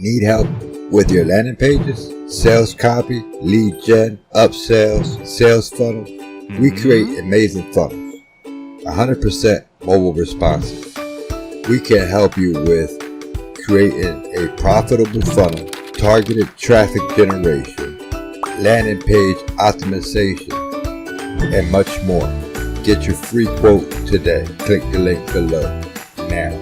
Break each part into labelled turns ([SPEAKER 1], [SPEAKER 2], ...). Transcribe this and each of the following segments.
[SPEAKER 1] Need help with your landing pages, sales copy, lead gen, upsells, sales funnel? We create amazing funnels, 100% mobile responsive. We can help you with creating a profitable funnel, targeted traffic generation, landing page optimization, and much more. Get your free quote today. Click the link below now.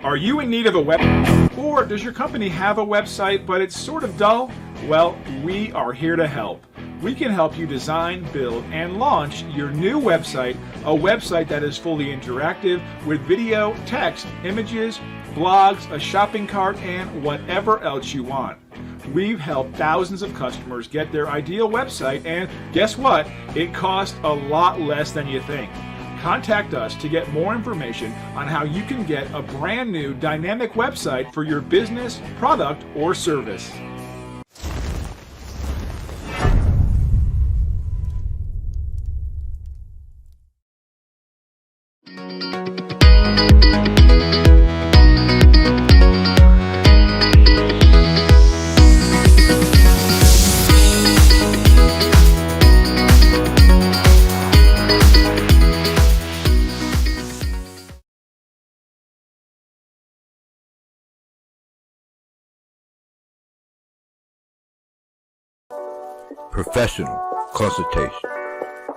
[SPEAKER 2] Are you in need of a website? Or does your company have a website but it's sort of dull? Well, we are here to help. We can help you design, build, and launch your new website, a website that is fully interactive with video, text, images, blogs, a shopping cart, and whatever else you want. We've helped thousands of customers get their ideal website, and guess what? It costs a lot less than you think. Contact us to get more information on how you can get a brand new dynamic website for your business, product, or service.
[SPEAKER 1] Professional consultation.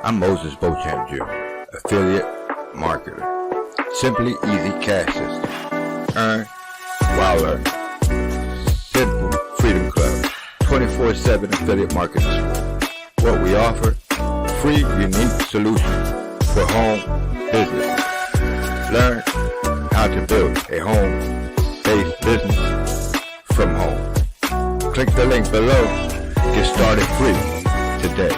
[SPEAKER 1] I'm Moises Beauchamp Jr., affiliate marketer. Simply easy cash system. Earn while learning. Simple Freedom Club. 24/7 affiliate marketing support. What we offer: free, unique solutions for home business. Learn how to build a home-based business from home. Click the link below. Get started free today.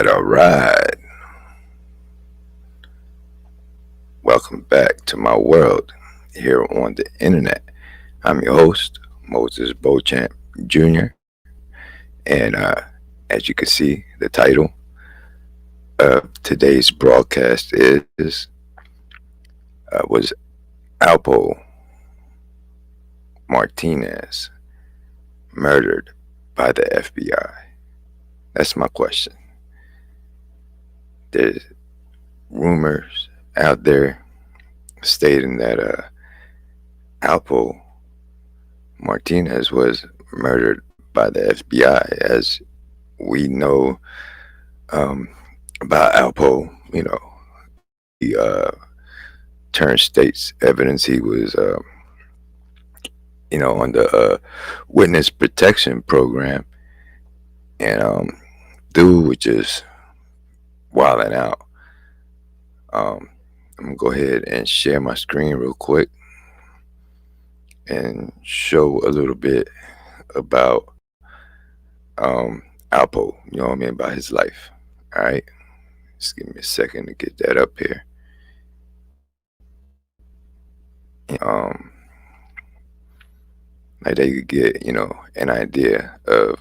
[SPEAKER 1] All right. Welcome back to my world here on the internet. I'm your host, Moises Beauchamp Jr. And as you can see, the title of today's broadcast was Alpo Martinez murdered by the FBI? That's my question. There's rumors out there stating that Alpo Martinez was murdered by the FBI. As we know about Alpo, he turned state's evidence. He was on the witness protection program, and dude was just wilding out. I'm gonna go ahead and share my screen real quick and show a little bit about Alpo, about his life. All right, just give me a second to get that up here. um, like they could get, an idea of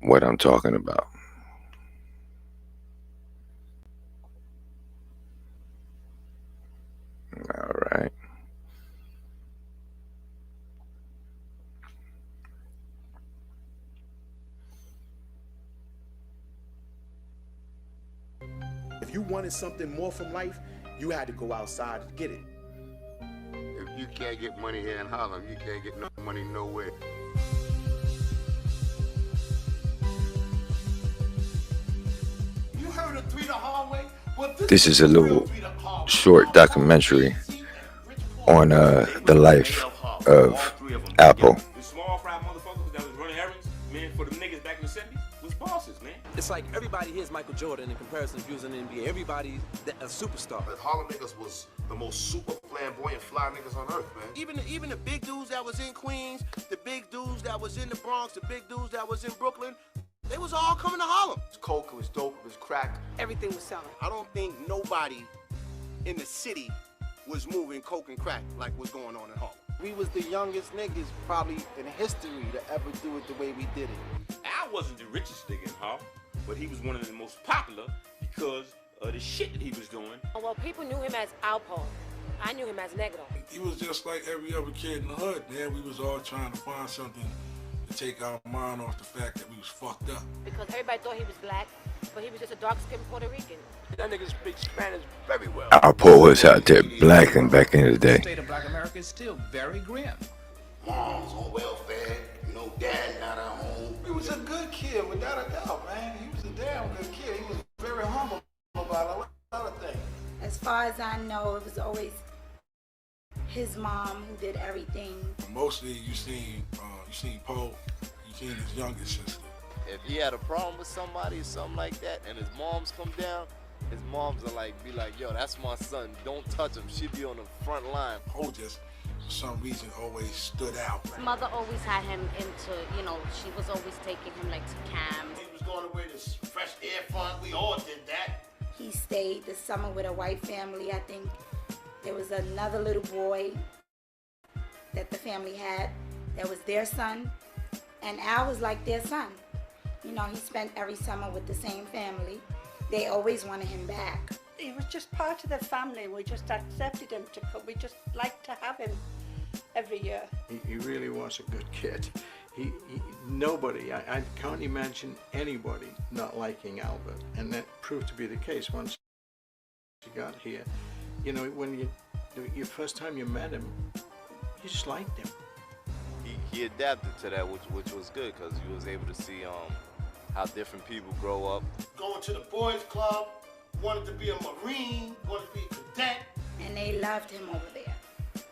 [SPEAKER 1] what I'm talking about. All right.
[SPEAKER 3] If you wanted something more from life, you had to go outside to get it.
[SPEAKER 4] If you can't get money here in Harlem, you can't get no money nowhere.
[SPEAKER 3] You heard of Three the Hard Way? Well,
[SPEAKER 1] This is a little short documentary on the life of Alpo.
[SPEAKER 5] The small fry motherfuckers that was running errands, man, for the niggas back in the 70s was bosses, man.
[SPEAKER 6] It's like everybody here is Michael Jordan in comparison to using the NBA. Everybody a superstar.
[SPEAKER 7] But Harlem niggas was the most super flamboyant fly niggas on earth, man.
[SPEAKER 3] Even the big dudes that was in Queens, the big dudes that was in the Bronx, the big dudes that was in Brooklyn, they was all coming to Harlem.
[SPEAKER 7] It was coke, it was dope, it was crack.
[SPEAKER 8] Everything was selling.
[SPEAKER 3] I don't think nobody in the city was moving coke and crack like what's going on in Harlem.
[SPEAKER 9] We was the youngest niggas probably in history to ever do it the way we did it.
[SPEAKER 5] Al wasn't the richest nigga in Harlem, but he was one of the most popular because of the shit that he was doing.
[SPEAKER 8] Well, people knew him as Alpo. I knew him as Negro.
[SPEAKER 10] He was just like every other kid in the hood, man. We was all trying to find something to take our mind off the fact that we was fucked up.
[SPEAKER 8] Because everybody thought he was black, but he was just a dark-skinned Puerto Rican.
[SPEAKER 6] That nigga speaks Spanish very well.
[SPEAKER 1] Alpo was out there blacking back in the
[SPEAKER 11] The
[SPEAKER 1] day.
[SPEAKER 11] state of black America is still very grim.
[SPEAKER 7] Mom's on welfare, dad not at home.
[SPEAKER 9] He was a good kid, without a doubt, man. He was a damn good kid. He was very humble about a lot of things.
[SPEAKER 12] As far as I know, it was always his mom who did everything.
[SPEAKER 10] Mostly you seen Poe, you seen his youngest sister.
[SPEAKER 13] If he had a problem with somebody or something like that, and his moms come down, his moms are be like, yo, that's my son, don't touch him. She be on the front line.
[SPEAKER 10] Poe just, for some reason, always stood out.
[SPEAKER 8] His mother always had him into, she was always taking him to camps.
[SPEAKER 7] He was going away to Fresh Air Fund, we all did that.
[SPEAKER 12] He stayed the summer with a white family. I think there was another little boy that the family had that was their son, and Al was like their son. He spent every summer with the same family. They always wanted him back.
[SPEAKER 14] He was just part of the family. We just accepted him to come. We just liked to have him every year.
[SPEAKER 15] He really was a good kid. Nobody, I can't imagine anybody not liking Albert, and that proved to be the case once he got here. When your first time you met him, you just liked him.
[SPEAKER 13] He adapted to that, which was good, because you was able to see how different people grow up.
[SPEAKER 7] Going to the boys club, wanted to be a Marine, wanted to be a cadet.
[SPEAKER 12] And they loved him over there.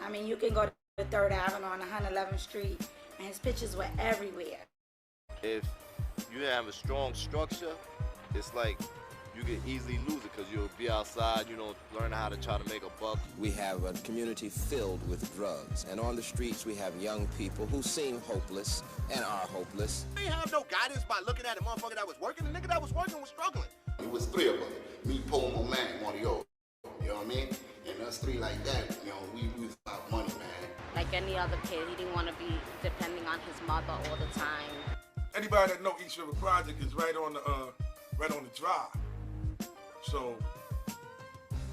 [SPEAKER 12] I mean, you can go to the 3rd Avenue on 111th Street, and his pictures were everywhere.
[SPEAKER 13] If you have a strong structure, it's like you can easily lose it because you'll be outside, learn how to try to make a buck.
[SPEAKER 6] We have a community filled with drugs, and on the streets we have young people who seem hopeless and are hopeless.
[SPEAKER 3] They have no guidance by looking at a motherfucker that was working. The nigga that was working was struggling.
[SPEAKER 7] It was 3 of us, me, Poe, and my man, one of yours. You know what I mean? And us 3 like that, we was about money, man.
[SPEAKER 8] Like any other kid, he didn't want to be depending on his mother all the time.
[SPEAKER 10] Anybody that know East River Project is right on the drive. So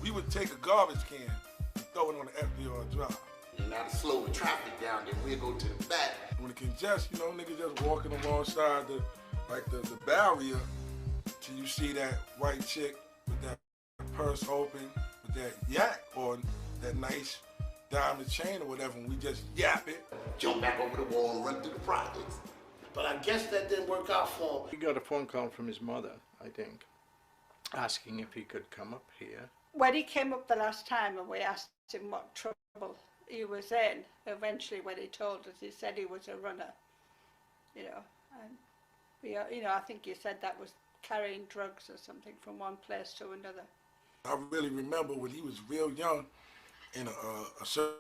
[SPEAKER 10] we would take a garbage can and throw it on the FDR drive.
[SPEAKER 7] And now to slow the traffic down, then we'll go to the back.
[SPEAKER 10] When it congest, niggas just walking alongside the barrier till you see that white chick with that purse open, with that yak or that nice diamond chain or whatever, and we just yap it.
[SPEAKER 7] Jump back over the wall and run through the projects. But I guess that didn't work out for him.
[SPEAKER 15] He got a phone call from his mother, I think, asking if he could come up here.
[SPEAKER 14] When he came up the last time and we asked him what trouble he was in, eventually when he told us, he said he was a runner. And we, I think you said that was carrying drugs or something from one place to another.
[SPEAKER 10] I really remember when he was real young, and a certain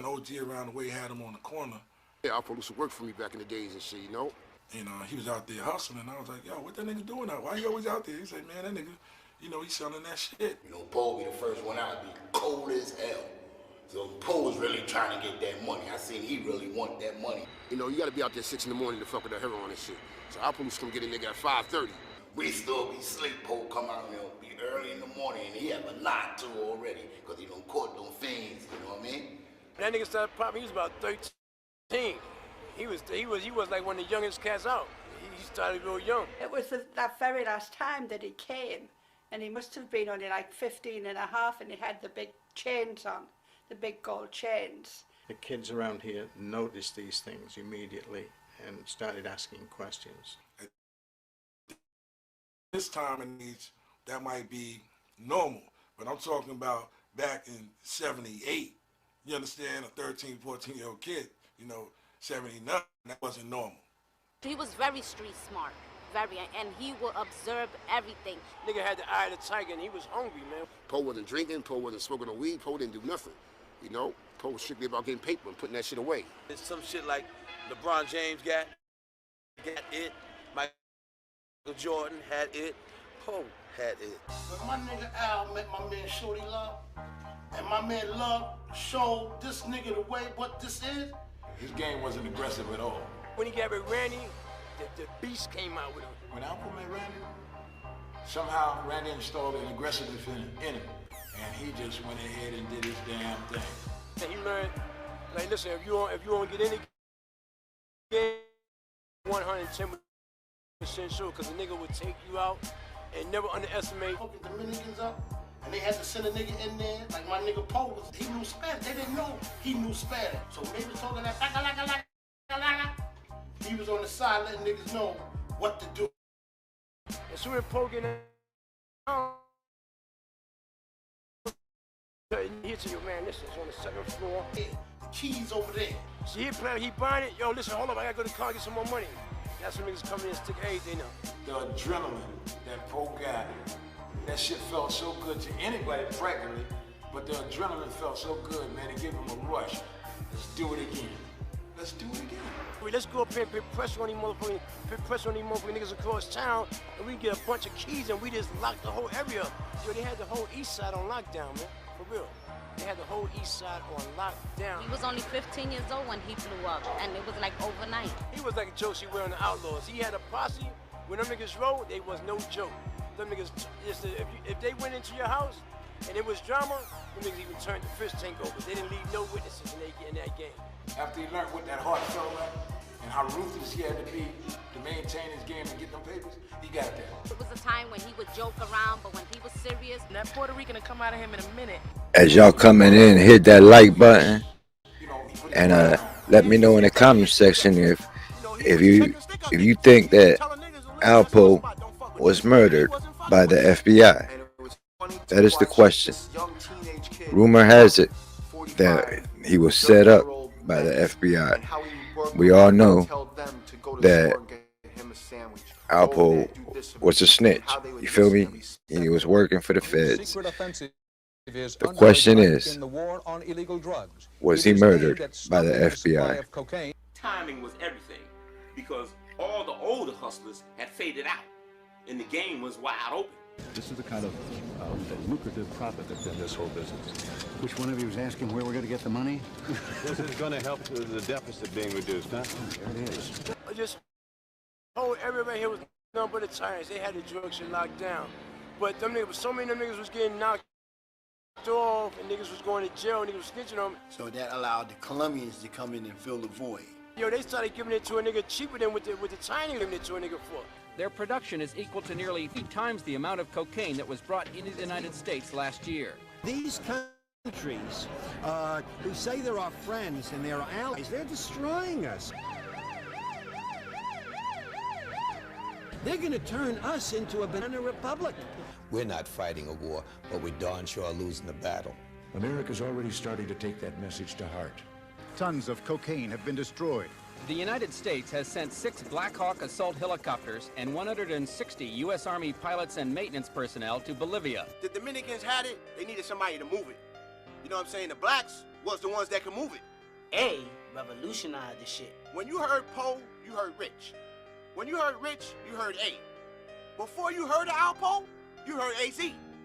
[SPEAKER 10] OG around the way had him on the corner.
[SPEAKER 7] Yeah, Alpo used to work for me back in the days and shit,
[SPEAKER 10] And he was out there hustling, and I was like, yo, what that nigga doing out? Why he always out there? He said, man, that nigga, he's selling that shit.
[SPEAKER 7] Poe be the first one out, be cold as hell. So Poe was really trying to get that money. I seen he really want that money.
[SPEAKER 4] You know, you gotta be out there 6 in the morning to fuck with the heroin and shit. So our police come get a nigga at 5:30.
[SPEAKER 7] We still be sleep. Poe come out, you know, be early in the morning, and he have a knot too already, because he done caught them fiends, you know what I mean?
[SPEAKER 16] That nigga started popping, he was about 13. He was like one of the youngest cats out. He started real young.
[SPEAKER 14] It was that very last time that he came, and he must have been only like 15 and a half, and he had the big chains on, the big gold chains.
[SPEAKER 15] The kids around here noticed these things immediately and started asking questions.
[SPEAKER 10] At this time and age, that might be normal, but I'm talking about back in 78. You understand? A 13, 14-year-old kid, you know, 79, that wasn't normal.
[SPEAKER 8] He was very street smart, and he would observe everything.
[SPEAKER 16] Nigga had the eye of the tiger, and he was hungry, man.
[SPEAKER 4] Poe wasn't drinking, Poe wasn't smoking no weed, Poe didn't do nothing. You know, Poe was strictly about getting paper and putting that shit away.
[SPEAKER 16] It's some shit like LeBron James got it, Michael Jordan had it, Poe had it.
[SPEAKER 9] When my nigga Al met my man Shorty Love, and my man Love showed this nigga the way what this is,
[SPEAKER 17] his game wasn't aggressive at all.
[SPEAKER 16] When he got with Randy, the beast came out with him.
[SPEAKER 17] When Alpo met Randy, somehow Randy installed an aggressiveness in him, and he just went ahead and did his damn thing.
[SPEAKER 16] And he learned, like, listen, if you want to get in the game, 110% sure, because the nigga would take you out and never underestimate.
[SPEAKER 9] Fucking Dominicans up, and they had to send a nigga in there, like my nigga Poe was, he knew Spanish. They didn't know he knew Spanish. So when they was talking that he was on the side letting niggas know what to do.
[SPEAKER 16] As soon as Poe get down, he to you, man, this is on the 2nd floor.
[SPEAKER 9] Yeah, the keys over there.
[SPEAKER 16] See, he buying it. Yo, listen, hold up, I gotta go to the car and get some more money. That's when niggas come in and stick everything up.
[SPEAKER 17] The adrenaline that Poe got, that shit felt so good to anybody practically, but the adrenaline felt so good, man, it gave him a rush. Let's do it again. Let's do it again.
[SPEAKER 16] Let's go up here and put pressure on these motherfucking niggas across town, and we get a bunch of keys and we just lock the whole area up. Yo, they had the whole east side on lockdown, man, for real. They had the whole east side on lockdown.
[SPEAKER 8] He was only 15 years old when he blew up, and it was like overnight.
[SPEAKER 16] He was like Josie Ware on the Outlaws. He had a posse. When them niggas rode, they was no joke. Them niggas, if they went into your house and it was drama, them niggas even turned the fish tank over. They didn't leave no witnesses in that game.
[SPEAKER 17] After he learned what that heart felt like and how ruthless he had to be to maintain his game and get them papers, he got that.
[SPEAKER 8] It was a time when he would joke around, but when he was serious,
[SPEAKER 18] that Puerto Rican will come out of him in a minute.
[SPEAKER 1] As y'all coming in, hit that like button and let me know in the comment section if you think that Alpo was murdered by the FBI. That is the question. Rumor has it that he was set up by the FBI. We all know that Alpo was a snitch. You feel me? He was working for the feds. The question is, was he murdered by the FBI?
[SPEAKER 5] Timing was everything, because all the older hustlers had faded out, and the game was wide open.
[SPEAKER 19] This is the kind of lucrative profit that's in this whole business. Which one of you is asking where we're going to get the money? This is going to help the deficit being reduced, huh? There it is.
[SPEAKER 16] Everybody here was nothing but the tyrants. They had the drug shit locked down. But them niggas, so many of them niggas was getting knocked off, and niggas was going to jail, and niggas was snitching on them.
[SPEAKER 9] So that allowed the Colombians to come in and fill the void.
[SPEAKER 16] Yo, they started giving it to a nigga cheaper than with the Chinese giving it to a nigga for.
[SPEAKER 11] Their production is equal to nearly 3 times the amount of cocaine that was brought into the United States last year.
[SPEAKER 20] These countries who say they're our friends and they're our allies, they're destroying us. They're going to turn us into a banana republic.
[SPEAKER 6] We're not fighting a war, but we darn sure are losing the battle.
[SPEAKER 19] America's already starting to take that message to heart. Tons of cocaine have been destroyed.
[SPEAKER 11] The United States has sent 6 Black Hawk assault helicopters and 160 U.S. Army pilots and maintenance personnel to Bolivia.
[SPEAKER 3] The Dominicans had it, they needed somebody to move it. You know what I'm saying? The blacks was the ones that could move it.
[SPEAKER 18] A revolutionized the shit.
[SPEAKER 3] When you heard Poe, you heard Rich. When you heard Rich, you heard A. Before you heard of Alpo, you heard AZ.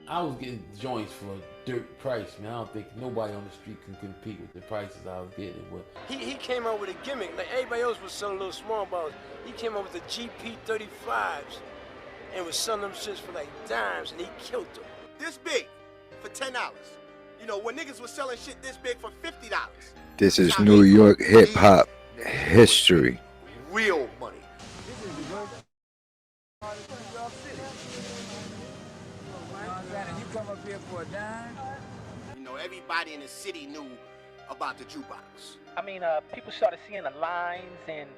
[SPEAKER 21] I was getting joints for a dirt price, man. I don't think nobody on the street can compete with the prices I was getting it with.
[SPEAKER 16] He came out with a gimmick. Like everybody else was selling little small bottles. He came out with the GP 35s and was selling them shits for like dimes, and he killed them.
[SPEAKER 3] This big for $10. You know, when niggas was selling shit this big for $50.
[SPEAKER 1] This is New York hip hop history.
[SPEAKER 3] Real money.
[SPEAKER 22] You come up here for a dime?
[SPEAKER 3] You know, everybody in the city knew about the jukebox.
[SPEAKER 23] I mean, people started seeing the lines, and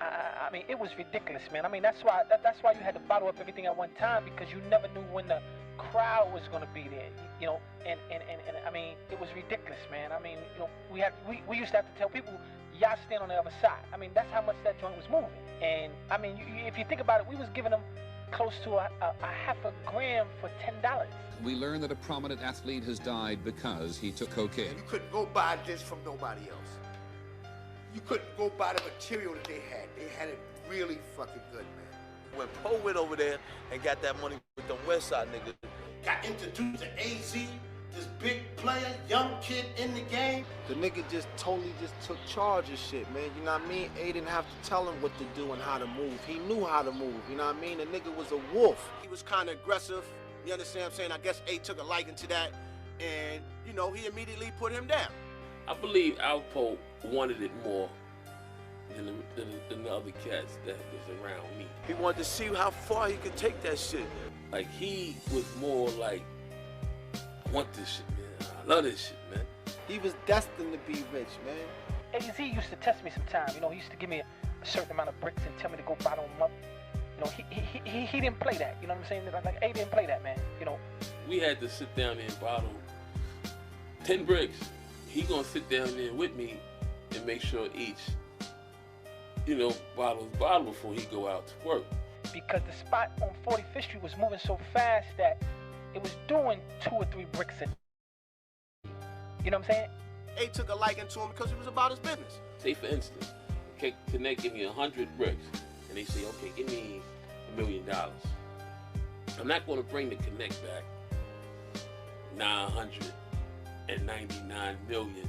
[SPEAKER 23] I mean, it was ridiculous, man. I mean, that's why you had to bottle up everything at one time, because you never knew when the crowd was gonna be there, you know. And I mean, it was ridiculous, man. I mean, you know, we used to have to tell people, y'all stand on the other side. I mean, that's how much that joint was moving. And I mean, if you think about it, we was giving them close to a half a gram for $10.
[SPEAKER 24] We learn that a prominent athlete has died because he took cocaine.
[SPEAKER 3] You couldn't go buy this from nobody else. You couldn't go buy the material that they had. They had it really fucking good, man.
[SPEAKER 13] When Poe went over there and got that money with them West Side niggas,
[SPEAKER 9] Got introduced to AZ, this big player, young kid in the game.
[SPEAKER 13] the nigga just totally just took charge of shit, man. You know what I mean? A didn't have to tell him what to do and how to move. He knew how to move, you know what I mean? The nigga was a wolf.
[SPEAKER 3] He was kind of aggressive. You understand what I'm saying? I guess A took a liking to that. And, you know, he immediately put him down.
[SPEAKER 21] I believe Alpo wanted it more than the other cats that was around me.
[SPEAKER 13] He wanted to see how far he could take that shit.
[SPEAKER 21] Like, he was more like, I want this shit, man. I love this shit, man.
[SPEAKER 13] He was destined to be rich, man.
[SPEAKER 23] AZ used to test me sometimes. You know, he used to give me a certain amount of bricks and tell me to go bottle them up. You know, he didn't play that. You know what I'm saying? Like, A didn't play that, man. You know.
[SPEAKER 21] We had to sit down there and bottle 10 bricks. He gonna sit down there with me and make sure each, you know, bottle's bottle before he go out to work.
[SPEAKER 23] Because the spot on 45th Street was moving so fast that it was doing 2 or 3 bricks a day. You know what I'm saying?
[SPEAKER 3] A took a liking to him because he was about his business.
[SPEAKER 21] Say for instance, Connect give me 100 bricks, and they say, okay, give me $1 million. I'm not gonna bring the Connect back 999 million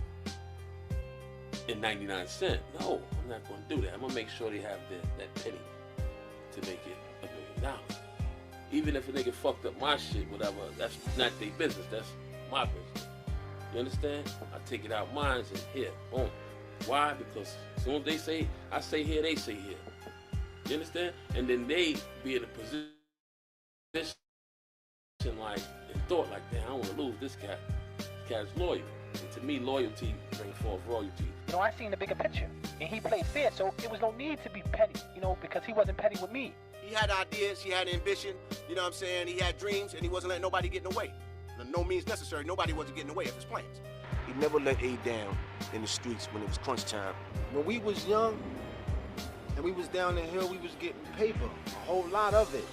[SPEAKER 21] and 99 cents. No, I'm not gonna do that. I'm gonna make sure they have that penny to make it $1 million. Even if a nigga fucked up my shit, whatever, that's not their business, that's my business. You understand? I take it out mine and here, boom. Why? Because as soon as they say, I say here, they say here. You understand? And then they be in a position like, and thought like, damn, I don't want to lose this cat. This cat's loyal. And to me, loyalty brings forth royalty.
[SPEAKER 23] You know, I seen the bigger picture, and he played fair, so it was no need to be petty, you know, because he wasn't petty with me.
[SPEAKER 3] He had ideas, he had ambition, you know what I'm saying? He had dreams, and he wasn't letting nobody get in the way. No means necessary, nobody wasn't getting in the way of his plans.
[SPEAKER 13] He never let A down in the streets when it was crunch time. When we was young and we was down the hill, we was getting paper, a whole lot of it.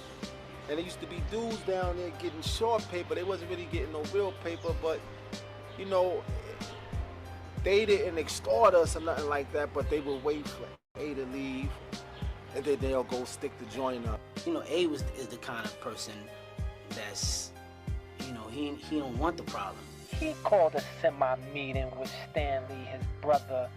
[SPEAKER 13] And there used to be dudes down there getting short paper. They wasn't really getting no real paper, but, you know, they didn't extort us or nothing like that, but they would wait for A to leave, and then they'll go stick the joint up.
[SPEAKER 18] You know, A is the kind of person that's, you know, he don't want the problem.
[SPEAKER 23] He called a semi-meeting with Stanley, his brother,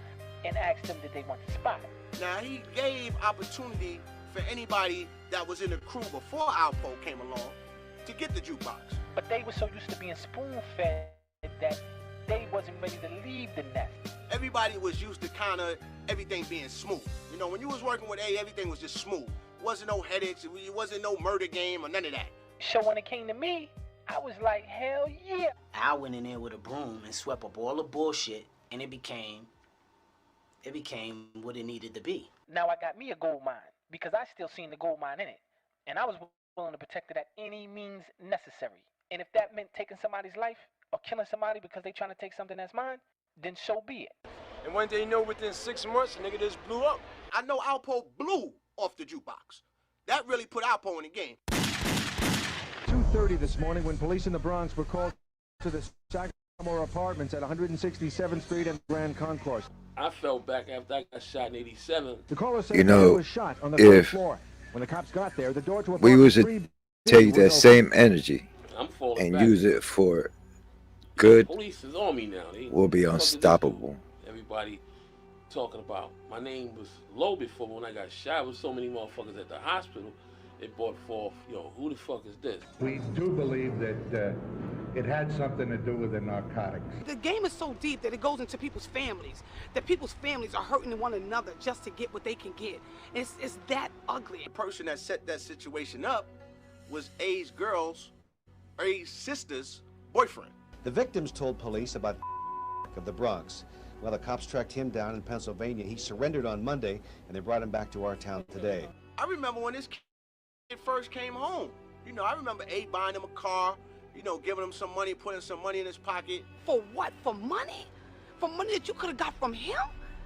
[SPEAKER 23] and asked them did they want the spot.
[SPEAKER 3] Now, he gave opportunity for anybody that was in the crew before Alpo came along to get the jukebox.
[SPEAKER 23] But they were so used to being spoon-fed that they wasn't ready to leave the nest.
[SPEAKER 3] Everybody was used to kind of everything being smooth. You know, when you was working with A, everything was just smooth. Wasn't no headaches, it wasn't no murder game or none of that.
[SPEAKER 23] So when it came to me, I was like, hell yeah.
[SPEAKER 18] I went in there with a broom and swept up all the bullshit, and it became what it needed to be.
[SPEAKER 23] Now I got me a gold mine, because I still seen the gold mine in it. And I was willing to protect it at any means necessary. And if that meant taking somebody's life or killing somebody because they trying to take something that's mine, then so be it.
[SPEAKER 16] And one day, you know, within 6 months, the nigga just blew up.
[SPEAKER 3] I know Alpo blew off the jukebox. That really put Alpo in the game.
[SPEAKER 25] 2:30 this morning when police in the Bronx were called to the Sagamore Apartments at 167th Street and Grand Concourse.
[SPEAKER 21] I fell back after I got shot in 87.
[SPEAKER 25] The caller said
[SPEAKER 1] You know,
[SPEAKER 25] he was shot on the third
[SPEAKER 1] if
[SPEAKER 25] floor. When the cops got there, the door to
[SPEAKER 1] we was
[SPEAKER 25] apartment
[SPEAKER 1] to take that same energy
[SPEAKER 21] I'm falling
[SPEAKER 1] and
[SPEAKER 21] back.
[SPEAKER 1] use it for good,
[SPEAKER 21] Police is on me now.
[SPEAKER 1] will be
[SPEAKER 21] What the fuck is this
[SPEAKER 1] unstoppable.
[SPEAKER 21] dude? Everybody talking about. My name was low before when I got shot. With so many motherfuckers at the hospital, it brought forth, yo, who the fuck is this?
[SPEAKER 2] We do believe that it had something to do with the narcotics.
[SPEAKER 7] The game is so deep that it goes into people's families, that people's families are hurting one another just to get what they can get. It's that ugly.
[SPEAKER 3] The person that set that situation up was A's sister's boyfriend.
[SPEAKER 12] The victims told police about of the Bronx. Well, the cops tracked him down in Pennsylvania. He surrendered on Monday, and they brought him back to our town today.
[SPEAKER 3] I remember when this kid first came home. You know, I remember A buying him a car, you know, giving him some money, putting some money in his pocket.
[SPEAKER 7] For what? For money? For money that you could have got from him?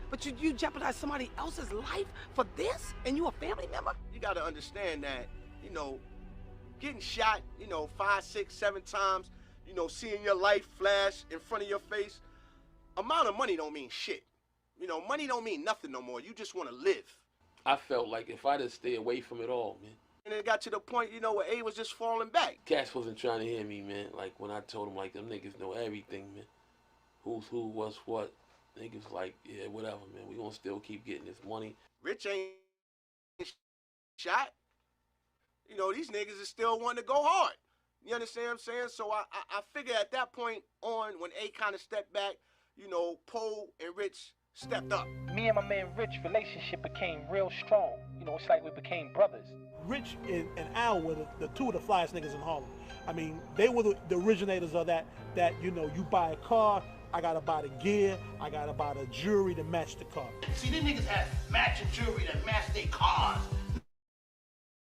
[SPEAKER 7] But you jeopardized somebody else's life for this? And you a family member?
[SPEAKER 3] You got to understand that, you know, getting shot, you know, 5, 6, 7 times, you know, seeing your life flash in front of your face, amount of money don't mean shit. You know, money don't mean nothing no more. You just want to live.
[SPEAKER 21] I felt like if I just stay away from it all, man.
[SPEAKER 3] And it got to the point, you know, where A was just falling back.
[SPEAKER 21] Cash wasn't trying to hear me, man. Like when I told him, like, them niggas know everything, man. Who's who, what's what. Niggas like, yeah, whatever, man. We gonna still keep getting this money.
[SPEAKER 3] Rich ain't shot. You know, these niggas is still wanting to go hard. You understand what I'm saying? So I figure at that point on, when A kind of stepped back, you know, Poe and Rich stepped up.
[SPEAKER 23] Me and my man Rich relationship became real strong. You know, it's like we became brothers.
[SPEAKER 14] Rich and Al were the two of the flyest niggas in Harlem. I mean, they were the originators of that, you know, you buy a car, I gotta buy the gear, I gotta buy the jewelry to match the car.
[SPEAKER 9] See, these niggas had matching jewelry that matched their cars.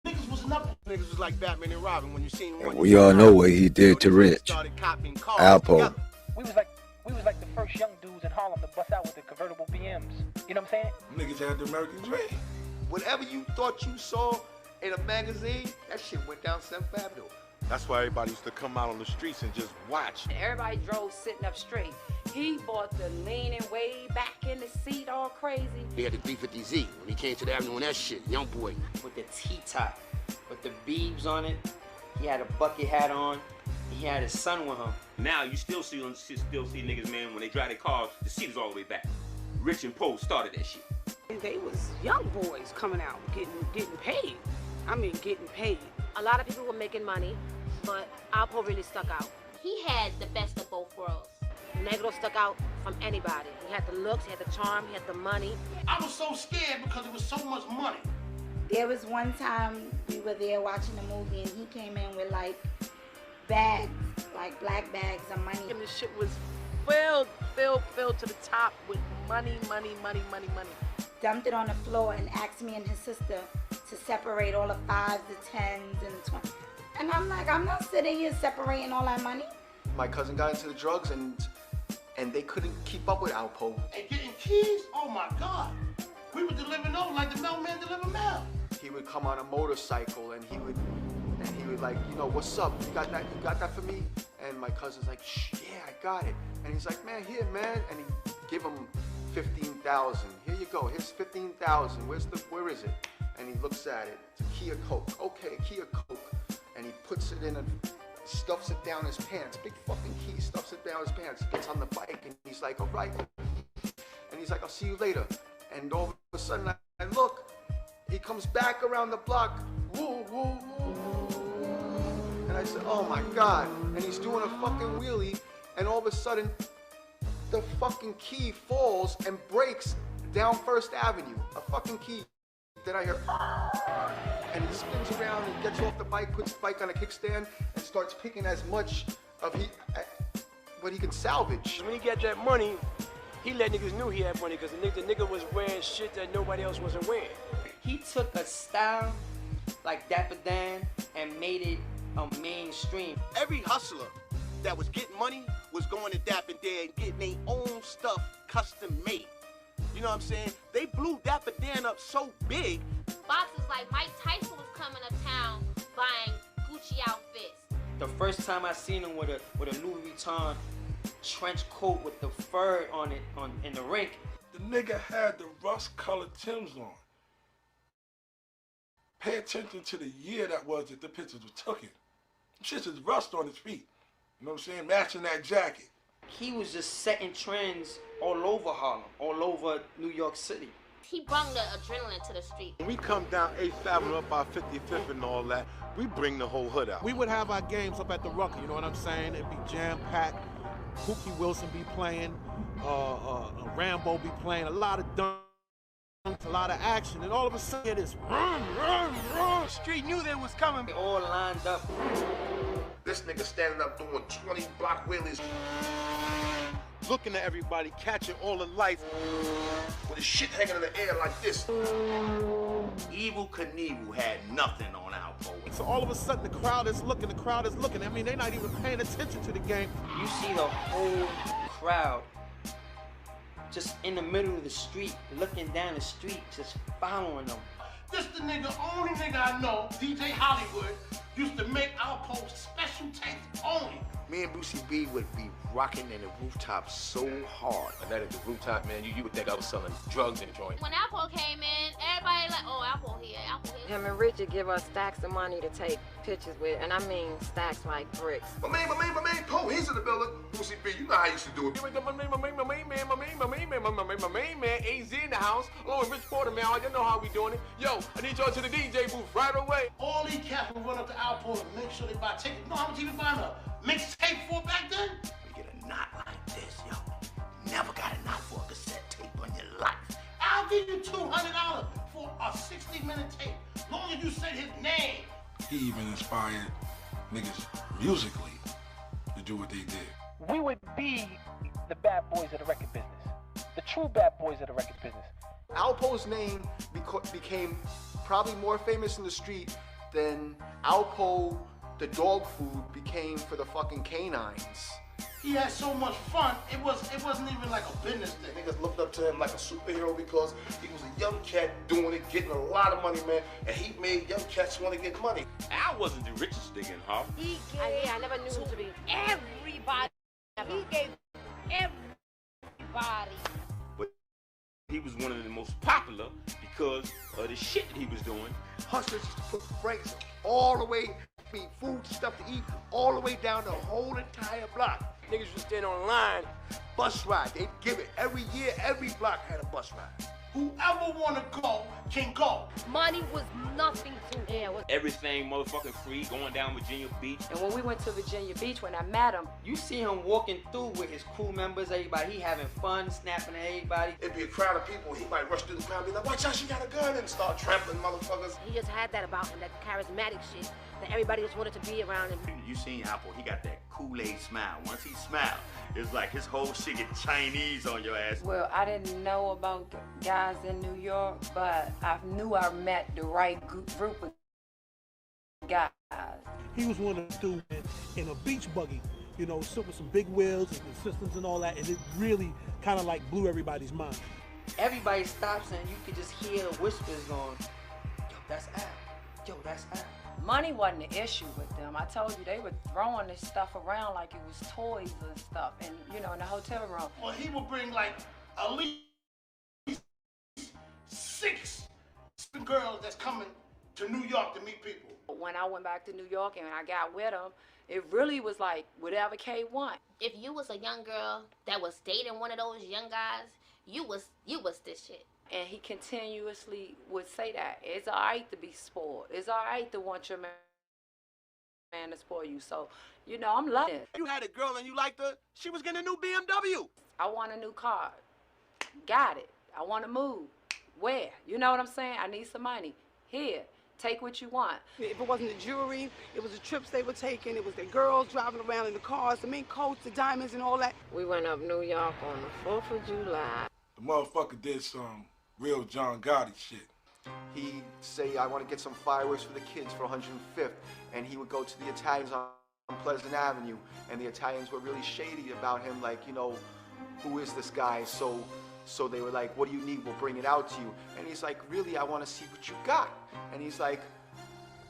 [SPEAKER 9] Niggas was nothing.
[SPEAKER 3] Niggas was like Batman and Robin when you seen one.
[SPEAKER 1] We all know what he did to Rich. Alpo.
[SPEAKER 23] We was like the first young dudes in Harlem to bust out with the convertible BMs. You know what I'm saying?
[SPEAKER 10] Niggas had the American dream.
[SPEAKER 15] Whatever you thought you saw in a magazine, that shit went down 7th Avenue.
[SPEAKER 26] That's why everybody used to come out on the streets and just watch.
[SPEAKER 27] Everybody drove sitting up straight. He bought the leaning way back in the seat all crazy.
[SPEAKER 4] He had the 350Z when he came to the avenue and that shit, young boy.
[SPEAKER 18] With the T-top, with the beebs on it. He had a bucket hat on. He had his son with him.
[SPEAKER 5] Now you still see niggas, man, when they drive their cars, the seat is all the way back. Rich and Poe started that shit.
[SPEAKER 7] They was young boys coming out, getting paid. I mean, getting paid.
[SPEAKER 8] A lot of people were making money, but Alpo really stuck out. He had the best of both worlds. Negro stuck out from anybody. He had the looks, he had the charm, he had the money.
[SPEAKER 9] I was so scared because it was so much money.
[SPEAKER 28] There was one time we were there watching the movie and he came in with like bags, like black bags of money.
[SPEAKER 7] And the shit was filled to the top with money.
[SPEAKER 28] Dumped it on the floor and asked me and his sister to separate all the 5s, the 10s, and the 20s. And I'm like, I'm not sitting here separating all that money.
[SPEAKER 15] My cousin got into the drugs and they couldn't keep up with Alpo.
[SPEAKER 9] And getting keys? Oh my God. We were delivering those like the mailman deliver mail.
[SPEAKER 15] He would come on a motorcycle and he would like, you know, what's up? You got that for me? And my cousin's like, shh, yeah, I got it. And he's like, man, here, man. And he give him 15,000. Here you go. Here's 15,000. Where is it? And he looks at it. It's a Kia Coke. Okay, Kia Coke. And he puts it in and stuffs it down his pants. Big fucking key, stuffs it down his pants. Gets on the bike and he's like, all right. And he's like, I'll see you later. And all of a sudden I look, he comes back around the block. Woo, woo, woo, woo. And I said, oh my God. And he's doing a fucking wheelie. And all of a sudden, the fucking key falls and breaks down First Avenue. A fucking key. Then I hear, and he spins around and gets off the bike, puts the bike on a kickstand, and starts picking as much of what he can salvage.
[SPEAKER 16] When he got that money, he let niggas know he had money because the nigga was wearing shit that nobody else wasn't wearing.
[SPEAKER 18] He took a style like Dapper Dan and made it mainstream.
[SPEAKER 3] Every hustler that was getting money was going to Dapper Dan and getting their own stuff custom made. You know what I'm saying? They blew Dapper Dan up so big.
[SPEAKER 8] Boxers like Mike Tyson was coming to town buying Gucci outfits.
[SPEAKER 18] The first time I seen him with a Louis Vuitton trench coat with the fur on it in the rink.
[SPEAKER 10] The nigga had the rust-colored Timbs on. Pay attention to the year that was that the pictures were taken. Shit is rust on his feet. You know what I'm saying? Matching that jacket.
[SPEAKER 18] He was just setting trends all over Harlem, all over New York City.
[SPEAKER 8] He brought the adrenaline to the street.
[SPEAKER 26] When we come down 8th Avenue up by 55th and all that, we bring the whole hood out.
[SPEAKER 14] We would have our games up at the Rucker, you know what I'm saying? It'd be jam-packed. Pookie Wilson be playing, Rambo be playing, a lot of dunks, a lot of action, and all of a sudden it's run.
[SPEAKER 9] The street knew they was coming.
[SPEAKER 18] They all lined up.
[SPEAKER 4] This nigga standing up doing 20 block wheelies.
[SPEAKER 26] Looking at everybody, catching all the lights.
[SPEAKER 4] With his shit hanging in the air like this.
[SPEAKER 6] Evil Knievel had nothing on Alpo.
[SPEAKER 14] So all of a sudden the crowd is looking. I mean, they're not even paying attention to the game.
[SPEAKER 18] You see the whole crowd just in the middle of the street, looking down the street, just following them.
[SPEAKER 9] This the only nigga I know, DJ Hollywood, used to make Alpo special tapes only.
[SPEAKER 4] Me and Brucey B would be rocking in the rooftop so hard.
[SPEAKER 11] And that at the rooftop, man, you would think I was selling drugs in the joint.
[SPEAKER 8] When Alpo came in, everybody like, oh, Alpo here, Alpo here.
[SPEAKER 13] Him and Richard give us stacks of money to take pictures with, and I mean stacks like bricks.
[SPEAKER 4] My man, Poe, he's in the building. Brucey B, you know how I used to do it.
[SPEAKER 11] My main man, AZ in the house. Along with Rich Porter, man, you know how we doing it. Yo, I need y'all to the DJ booth right away.
[SPEAKER 9] All these cats will run up to Alpo and make sure they buy tickets. You know how much he was buying a mixtape for back then?
[SPEAKER 6] You get a knot like this, yo. Never got a knot for a cassette tape on your life.
[SPEAKER 9] I'll give you $200 for a 60-minute tape, as long as you said his name.
[SPEAKER 10] He even inspired niggas musically to do what they did.
[SPEAKER 23] We would be the bad boys of the record business. The true bad boys of the record business.
[SPEAKER 15] Alpo's name became probably more famous in the street than Alpo, the dog food, became for the fucking canines.
[SPEAKER 9] He had so much fun, it wasn't even like a business thing.
[SPEAKER 4] Niggas looked up to him like a superhero because he was a young cat doing it, getting a lot of money, man. And he made young cats want to get money.
[SPEAKER 5] Al wasn't the richest nigga in Harlem.
[SPEAKER 8] He gave, I never knew him to be everybody. He gave everybody.
[SPEAKER 5] But he was one of the most popular because of the shit that he was doing.
[SPEAKER 4] Hustlers used to put francs all the way, food, stuff to eat, all the way down the whole entire block.
[SPEAKER 16] Niggas was standing on line.
[SPEAKER 4] Bus ride, they'd give it. Every year, every block had a bus ride.
[SPEAKER 9] Whoever wanna go can go.
[SPEAKER 8] Money was nothing to him.
[SPEAKER 5] Everything motherfucking free, going down Virginia Beach.
[SPEAKER 13] And when we went to Virginia Beach, when I met him,
[SPEAKER 18] you see him walking through with his crew members, everybody, he having fun, snapping at everybody.
[SPEAKER 4] It'd be a crowd of people, he might rush through the crowd and be like, watch out, she got a gun, and start trampling motherfuckers.
[SPEAKER 8] He just had that about him, that charismatic shit, that everybody just wanted to be around him.
[SPEAKER 6] You seen Alpo, he got that Kool-Aid smile. Once he smiled, it's like his whole shit get Chinese on your ass.
[SPEAKER 13] well, I didn't know about the guys in New York, but I knew I met the right group of guys.
[SPEAKER 14] He was one of the dudes in a beach buggy, you know, with some big wheels and systems and all that, and it really kind of like blew everybody's mind.
[SPEAKER 18] Everybody stops and you could just hear the whispers going, yo, that's Al. Yo, that's Al.
[SPEAKER 13] Money wasn't the issue with them. I told you, they were throwing this stuff around like it was toys and stuff, and you know, in the hotel room.
[SPEAKER 9] Well, he would bring like at least 6 girls that's coming to New York to meet people.
[SPEAKER 13] When I went back to New York and I got with him, it really was like whatever K want.
[SPEAKER 8] If you was a young girl that was dating one of those young guys, you was this shit.
[SPEAKER 13] And he continuously would say that. It's all right to be spoiled. It's all right to want your man to spoil you. So, you know, I'm loving it.
[SPEAKER 3] You had a girl and you liked her, she was getting a new BMW.
[SPEAKER 13] I want a new car. Got it. I want to move. Where? You know what I'm saying? I need some money. Here. Take what you want.
[SPEAKER 7] If it wasn't the jewelry, it was the trips they were taking, it was the girls driving around in the cars, the mink coats, the diamonds and all that.
[SPEAKER 13] We went up New York on the 4th of July.
[SPEAKER 10] The motherfucker did some real John Gotti shit.
[SPEAKER 15] He'd say, I want to get some fireworks for the kids for 105th, and he would go to the Italians on Pleasant Avenue, and the Italians were really shady about him, like, you know, who is this guy? So they were like, what do you need? We'll bring it out to you. And he's like, really, I want to see what you got. And he's like,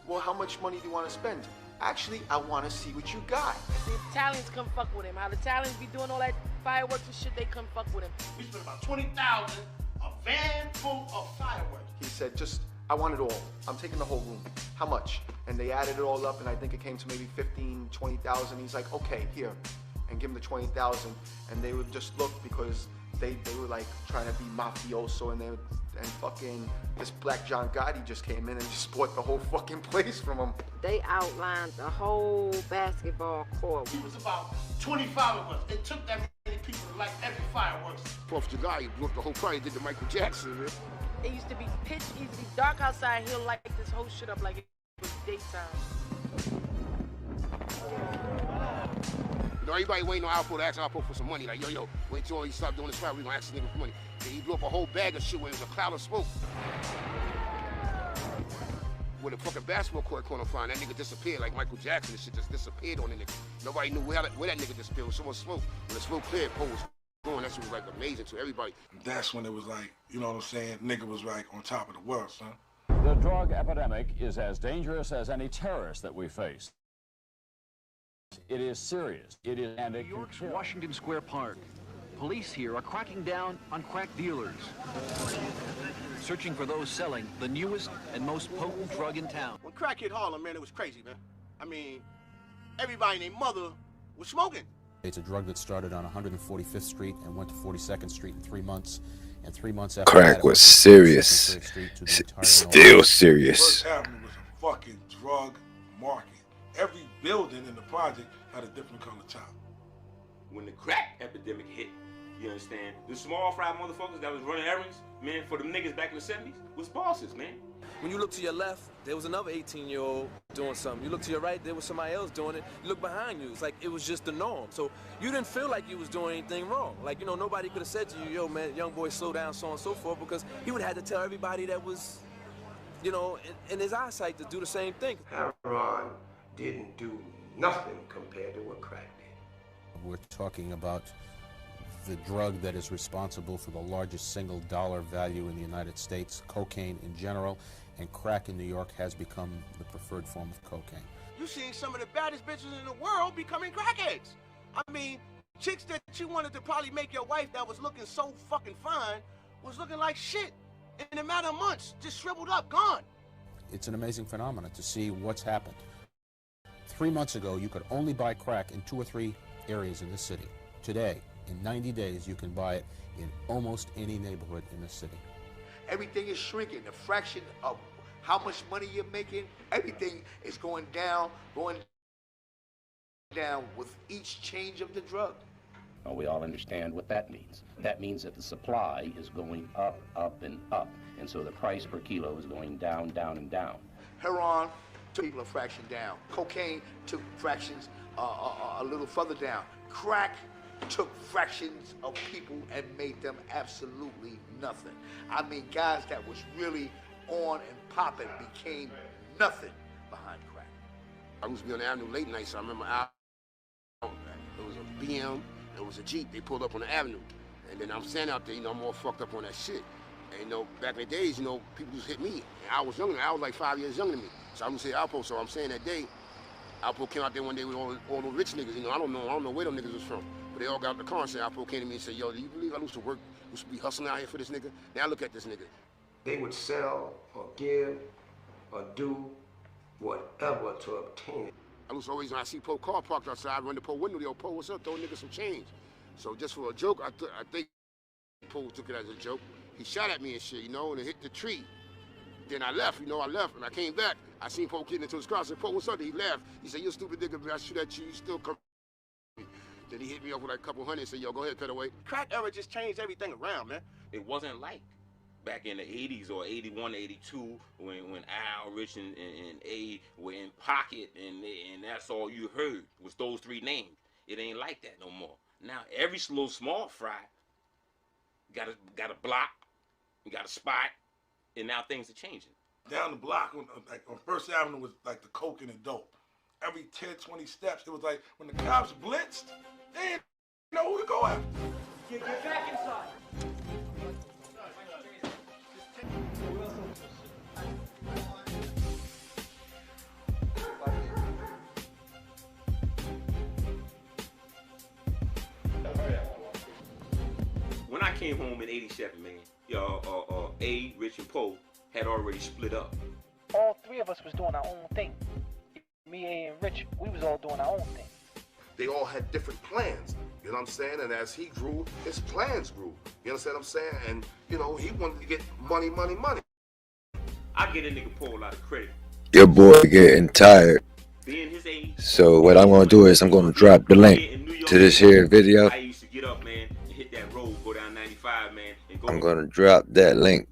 [SPEAKER 15] well, how much money do you want to spend? Actually, I want to see what you got.
[SPEAKER 7] The Italians come fuck with him. How the Italians be doing all that fireworks and shit, they come fuck with him.
[SPEAKER 9] We spent about $20,000, a van full of fireworks.
[SPEAKER 15] He said, just I want it all. I'm taking the whole room. How much? And they added it all up, and I think it came to maybe 15, 20,000. He's like, okay, here, and give him the 20,000. And they would just look because they were like trying to be mafioso, and fucking this Black John Gotti just came in and just bought the whole fucking place from him.
[SPEAKER 8] They outlined the whole basketball court.
[SPEAKER 9] It was about 25 of us. It took that many people to light every fireworks.
[SPEAKER 11] 4th of July, he blew up the whole party, did the Michael Jackson, man.
[SPEAKER 7] It used to be pitch, it used to be dark outside. He'll light this whole shit up like it was daytime.
[SPEAKER 11] You know, everybody waiting on Alpo to ask Alpo for some money. Like, yo, wait till he stop doing this fight, we gonna ask this nigga for money. Then he blew up a whole bag of shit where it was a cloud of smoke. When the fucking basketball court caught on fire, that nigga disappeared like Michael Jackson. This shit just disappeared on the nigga. Nobody knew where that nigga disappeared. It was so much smoke. When the smoke cleared, Poe was going. That shit was like amazing to everybody.
[SPEAKER 10] That's when it was like, you know what I'm saying? Nigga was like on top of the world, son.
[SPEAKER 2] The drug epidemic is as dangerous as any terrorist that we face. It is serious. It is, and it
[SPEAKER 12] New York's Washington Square Park. Police here are cracking down on crack dealers, searching for those selling the newest and most potent drug in town.
[SPEAKER 3] When crack hit Harlem, man, it was crazy, man. I mean, everybody and their mother was smoking.
[SPEAKER 17] It's a drug that started on 145th Street and went to 42nd Street in 3 months. And 3 months after
[SPEAKER 1] Crack
[SPEAKER 17] that,
[SPEAKER 1] was serious. Still serious.
[SPEAKER 10] First Avenue was a fucking drug market. Every building in the project had a different color top.
[SPEAKER 5] When the crack epidemic hit, you understand, the small fry motherfuckers that was running errands, man, for them niggas back in the 70s, was bosses, man.
[SPEAKER 19] When you look to your left, there was another 18-year-old doing something. You look to your right, there was somebody else doing it. You look behind you, it's like it was just the norm. So you didn't feel like you was doing anything wrong. Like, you know, nobody could have said to you, yo, man, young boy, slow down, so on and so forth, because he would have had to tell everybody that was, you know, in his eyesight to do the same thing.
[SPEAKER 20] Heroin didn't do nothing compared to what crack did.
[SPEAKER 17] We're talking about the drug that is responsible for the largest single dollar value in the United States, cocaine in general, and crack in New York has become the preferred form of cocaine.
[SPEAKER 3] You seen some of the baddest bitches in the world becoming crackheads. I mean, chicks that you wanted to probably make your wife that was looking so fucking fine was looking like shit in a matter of months, just shriveled up, gone.
[SPEAKER 17] It's an amazing phenomenon to see what's happened. 3 months ago, you could only buy crack in 2 or 3 areas in the city. Today, in 90 days, you can buy it in almost any neighborhood in the city.
[SPEAKER 9] Everything is shrinking. The fraction of how much money you're making, everything is going down with each change of the drug.
[SPEAKER 22] Well, we all understand what that means. That means that the supply is going up, up, and up. And so the price per kilo is going down, down, and down.
[SPEAKER 9] Heroin took people a fraction down. Cocaine took fractions a little further down. Crack took fractions of people and made them absolutely nothing. I mean, guys that was really on and popping became nothing behind crack.
[SPEAKER 11] I used to be on the avenue late night, so I remember it was a BM, it was a Jeep, they pulled up on the avenue. And then I'm standing out there, you know, I'm all fucked up on that shit. And, you know, back in the days, you know, people just hit me. And I was younger, I was like 5 years younger than me. So I'm gonna say Alpo, so I'm saying that day, Alpo came out there one day with all those rich niggas, you know, I don't know where them niggas was from. But they all got out the car and said, Alpo came to me and said, yo, do you believe I used to work, used to be hustling out here for this nigga? Now look at this nigga.
[SPEAKER 20] They would sell or give or do whatever to obtain it.
[SPEAKER 11] I was always, when I see Poe car parked outside, I run the Poe window, yo, Poe, what's up? Throw nigga some change. So just for a joke, I think Poe took it as a joke. He shot at me and shit, you know, and it hit the tree. Then I left, you know, and I came back. I seen Poe getting into his car. I said, Poe, what's up? He laughed. He said, you a stupid nigga, but I shoot at you, you still come. Then he hit me up with like a couple hundred and said, yo, go ahead, pet away.
[SPEAKER 3] Crack era just changed everything around, man.
[SPEAKER 5] It wasn't like back in the 80s or 81, 82, when Al, Rich, and A were in pocket, and that's all you heard was those 3 names. It ain't like that no more. Now every little small fry got a block, got a spot, and now things are changing.
[SPEAKER 10] Down the block on First Avenue was like the coke and the dope. Every 10, 20 steps, it was like when the cops blitzed, they didn't know who to go after.
[SPEAKER 23] Get back inside.
[SPEAKER 5] When I came home in '87, man, y'all, A, Rich, and Poe had already split up.
[SPEAKER 23] All three of us was doing our own thing. Me, A, and Rich, we was all doing our own thing.
[SPEAKER 4] They all had different plans, you know what I'm saying? And as he grew, his plans grew. You understand what I'm saying? And, you know, he wanted to get money, money, money.
[SPEAKER 5] I get a nigga Paul a lot of credit.
[SPEAKER 1] Your boy getting tired.
[SPEAKER 5] Being his age,
[SPEAKER 1] So what I'm gonna do is I'm gonna drop the link to this here video.
[SPEAKER 5] I used to get up, man, and hit that road, go down 95, man, and go.
[SPEAKER 1] I'm gonna drop that link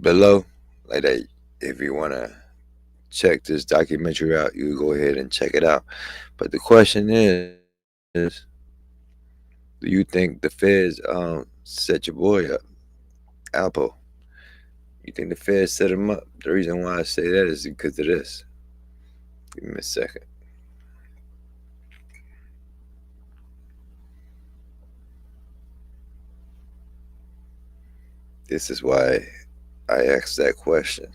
[SPEAKER 1] below, like that. If you wanna check this documentary out, you go ahead and check it out. But the question is, do you think the feds set your boy up, Alpo? You think the feds set him up? The reason why I say that is because of this. Give me a second. This is why I asked that question.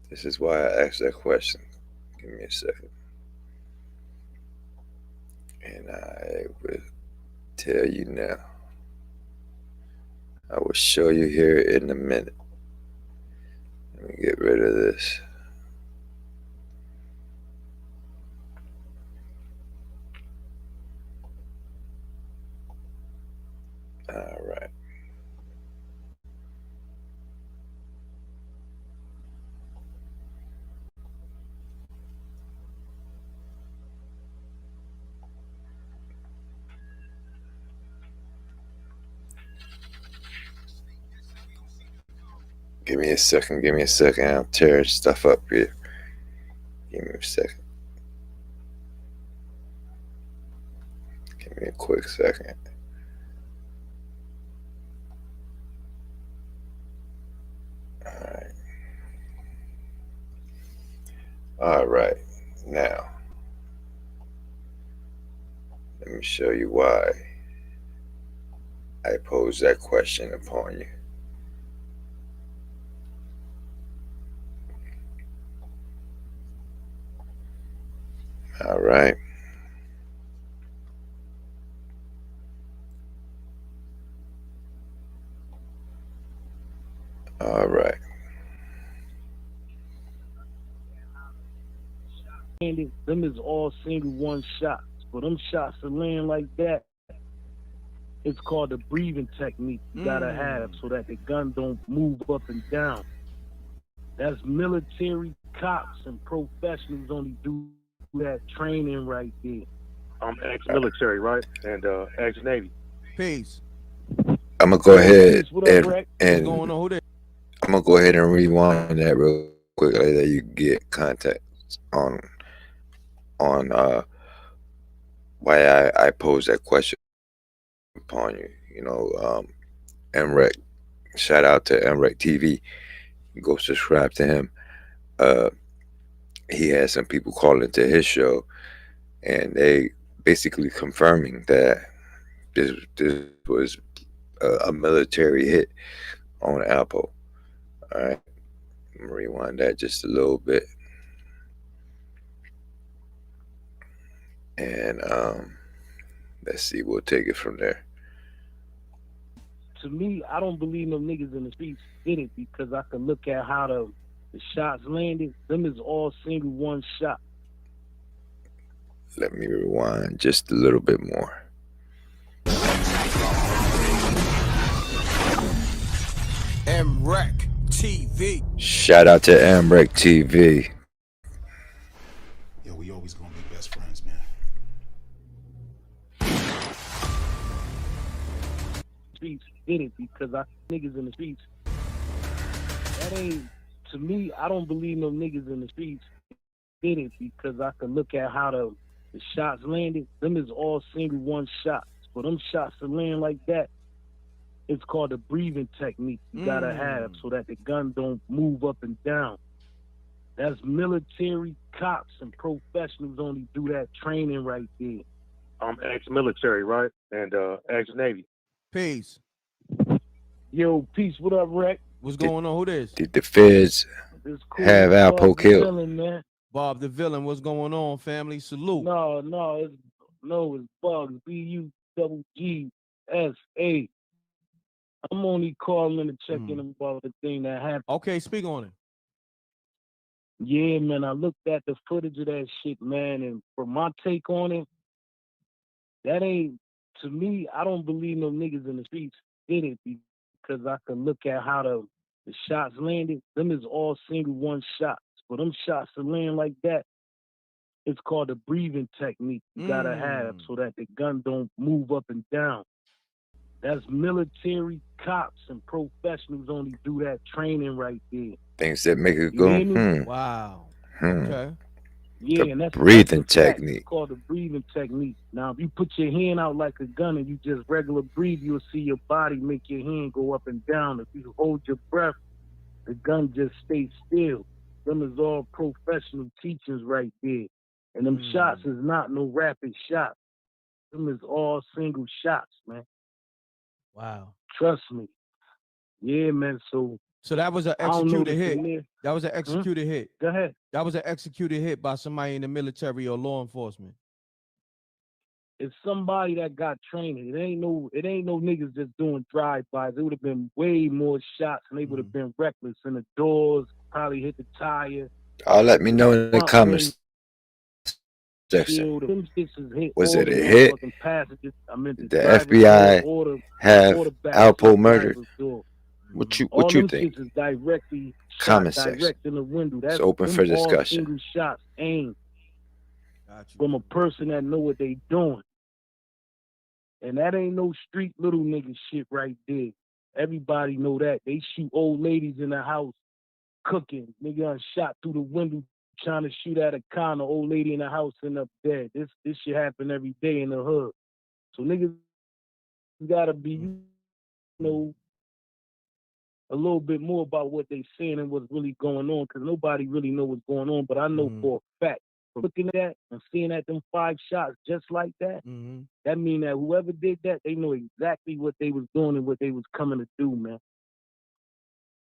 [SPEAKER 1] This is why I asked that question. Give me a second. And I will tell you now. I will show you here in a minute. Let me get rid of this. All right. Give me a second. Give me a second. I'm tearing stuff up here. Give me a second. Give me a quick second. All right. Now, let me show you why I pose that question upon you. All right. All right.
[SPEAKER 16] Them is all single one shots. For them shots to land like that, it's called the breathing technique you gotta have so that the gun don't move up and down. That's military cops and professionals only do that training right there.
[SPEAKER 21] I'm ex-military, right? And ex-Navy.
[SPEAKER 24] Peace.
[SPEAKER 1] I'm gonna go ahead
[SPEAKER 24] and going on? Who there?
[SPEAKER 1] I'm gonna go ahead and rewind that real quick, like that you get context on why I pose that question upon you. You know, MREC. Shout out to MREC TV. Go subscribe to him. He had some people call into his show, and they basically confirming that this was a military hit on Alpo. All right, I'm gonna rewind that just a little bit, and let's see. We'll take it from there.
[SPEAKER 16] To me, I don't believe no niggas in the streets did it because I could look at how the shots landed. Them is all single one shot.
[SPEAKER 1] Let me rewind just a little bit more.
[SPEAKER 24] MREC TV.
[SPEAKER 1] Shout out to MREC TV.
[SPEAKER 25] Yo, we always gonna be best friends, man.
[SPEAKER 16] Streets did it because I niggas in the streets. That ain't, to me, I don't believe no niggas in the streets did it because I could look at how the shots landed. Them is all single one shots. For them shots to land like that, it's called the breathing technique you gotta have so that the gun don't move up and down. That's military, cops, and professionals only do that training right there.
[SPEAKER 21] I'm ex-military, right? And ex-Navy.
[SPEAKER 24] Peace.
[SPEAKER 16] Yo, peace. What up, Rec?
[SPEAKER 24] What's going on? Who this?
[SPEAKER 1] Did the feds
[SPEAKER 16] It's cool.
[SPEAKER 1] have
[SPEAKER 16] It's
[SPEAKER 1] Alpo
[SPEAKER 16] Bob the
[SPEAKER 1] killed?
[SPEAKER 16] Villain, man.
[SPEAKER 24] Bob the Villain. What's going on, family? Salute.
[SPEAKER 16] It's Bugs. BUGGSA. I'm only calling to check in about the thing that happened.
[SPEAKER 24] Okay, speak on it.
[SPEAKER 16] Yeah, man, I looked at the footage of that shit, man, and from my take on it, that ain't, to me, I don't believe no niggas in the streets did it because I could look at how the shots landed. Them is all single one shots. For them shots to land like that, it's called the breathing technique you gotta have so that the gun don't move up and down. That's military, cops, and professionals only do that training right there.
[SPEAKER 1] Things that make it
[SPEAKER 16] You
[SPEAKER 1] go,
[SPEAKER 16] hear me?
[SPEAKER 24] Wow.
[SPEAKER 1] Hmm.
[SPEAKER 24] Okay.
[SPEAKER 16] Yeah,
[SPEAKER 1] The
[SPEAKER 16] and that's
[SPEAKER 1] breathing
[SPEAKER 16] a fact.
[SPEAKER 1] technique.
[SPEAKER 16] It's called the breathing technique. Now, if you put your hand out like a gun and you just regular breathe, you'll see your body make your hand go up and down. If you hold your breath, the gun just stays still. Them is all professional teachings right there. And them shots is not no rapid shots. Them is all single shots, man.
[SPEAKER 24] Wow.
[SPEAKER 16] Trust me. Yeah, man. So
[SPEAKER 24] that was an
[SPEAKER 16] I don't know
[SPEAKER 24] executed
[SPEAKER 16] the
[SPEAKER 24] hit.
[SPEAKER 16] familiar-
[SPEAKER 24] That was an executed hit.
[SPEAKER 16] Go ahead.
[SPEAKER 24] That was an executed hit by somebody in the military or law enforcement.
[SPEAKER 16] It's somebody that got training. It ain't no niggas just doing drive-bys. It would have been way more shots and they would have been reckless. And the doors probably hit the tire.
[SPEAKER 1] Let me know in the
[SPEAKER 16] Front
[SPEAKER 1] comments
[SPEAKER 16] windshield.
[SPEAKER 1] section.
[SPEAKER 16] Them shits is hit
[SPEAKER 1] Was
[SPEAKER 16] all
[SPEAKER 1] it
[SPEAKER 16] the
[SPEAKER 1] a hit?
[SPEAKER 16] motherfucking passengers. I meant
[SPEAKER 1] Did
[SPEAKER 16] the
[SPEAKER 1] the
[SPEAKER 16] driver's
[SPEAKER 1] FBI
[SPEAKER 16] door or the
[SPEAKER 1] have
[SPEAKER 16] quarterback to the
[SPEAKER 1] Alpo murdered?
[SPEAKER 16] driver's door.
[SPEAKER 1] What you
[SPEAKER 16] All them
[SPEAKER 1] think?
[SPEAKER 16] shits is directly
[SPEAKER 1] Comment
[SPEAKER 16] shot
[SPEAKER 1] section.
[SPEAKER 16] direct in the window. That's
[SPEAKER 1] It's open
[SPEAKER 16] them
[SPEAKER 1] for
[SPEAKER 16] all
[SPEAKER 1] discussion.
[SPEAKER 16] single shots aimed from a person that know what they doing. And that ain't no street little nigga shit right there. Everybody know that. They shoot old ladies in the house cooking. Nigga done shot through the window trying to shoot at a con, an old lady in the house and up dead. This shit happen every day in the hood. So niggas gotta be, you know, a little bit more about what they saying and what's really going on, because nobody really know what's going on. But I know for a fact, from looking at that and seeing at them 5 shots just like that, that mean that whoever did that, they know exactly what they was doing and what they was coming to do, man.